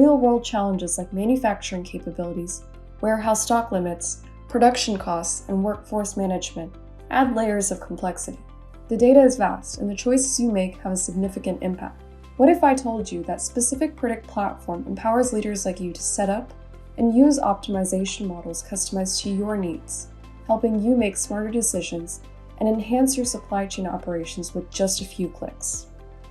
real-world challenges like manufacturing capabilities, warehouse stock limits, production costs, and workforce management add layers of complexity. The data is vast, and the choices you make have a significant impact. What if I told you that Specific Predict platform empowers leaders like you to set up and use optimization models customized to your needs, helping you make smarter decisions and enhance your supply chain operations with just a few clicks?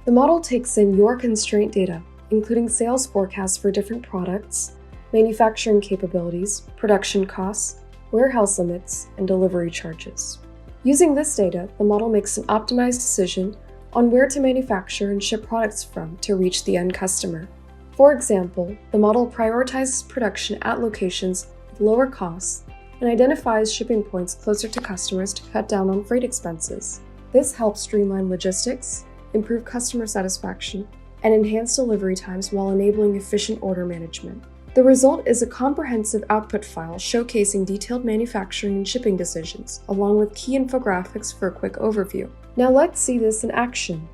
The model takes in your constraint data, including sales forecasts for different products, manufacturing capabilities, production costs, warehouse limits, and delivery charges. Using this data, the model makes an optimized decision on where to manufacture and ship products from to reach the end customer. For example, the model prioritizes production at locations with lower costs and identifies shipping points closer to customers to cut down on freight expenses. This helps streamline logistics, improve customer satisfaction, and enhance delivery times while enabling efficient order management. The result is a comprehensive output file showcasing detailed manufacturing and shipping decisions, along with key infographics for a quick overview. Now let's see this in action.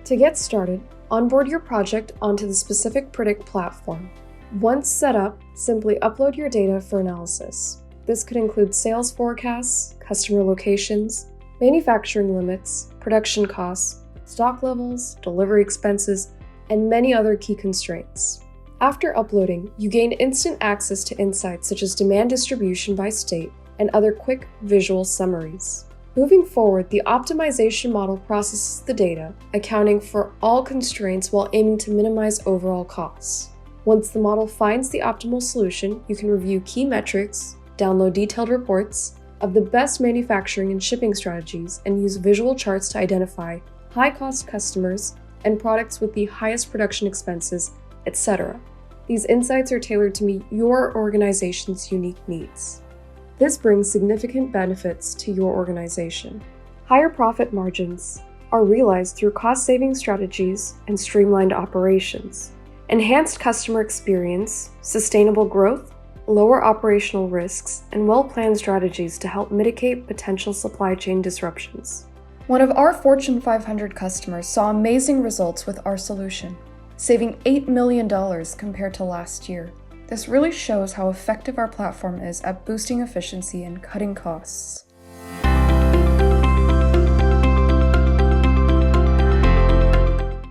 To get started, onboard your project onto the Specific Predict platform. Once set up, simply upload your data for analysis. This could include sales forecasts, customer locations, manufacturing limits, production costs, stock levels, delivery expenses, and many other key constraints. After uploading, you gain instant access to insights such as demand distribution by state and other quick visual summaries. Moving forward, the optimization model processes the data, accounting for all constraints while aiming to minimize overall costs. Once the model finds the optimal solution, you can review key metrics, download detailed reports of the best manufacturing and shipping strategies, and use visual charts to identify high-cost customers and products with the highest production expenses, etc. These insights are tailored to meet your organization's unique needs. This brings significant benefits to your organization. Higher profit margins are realized through cost-saving strategies and streamlined operations. Enhanced customer experience, sustainable growth, lower operational risks, and well-planned strategies to help mitigate potential supply chain disruptions. One of our Fortune 500 customers saw amazing results with our solution, saving $8 million compared to last year. This really shows how effective our platform is at boosting efficiency and cutting costs.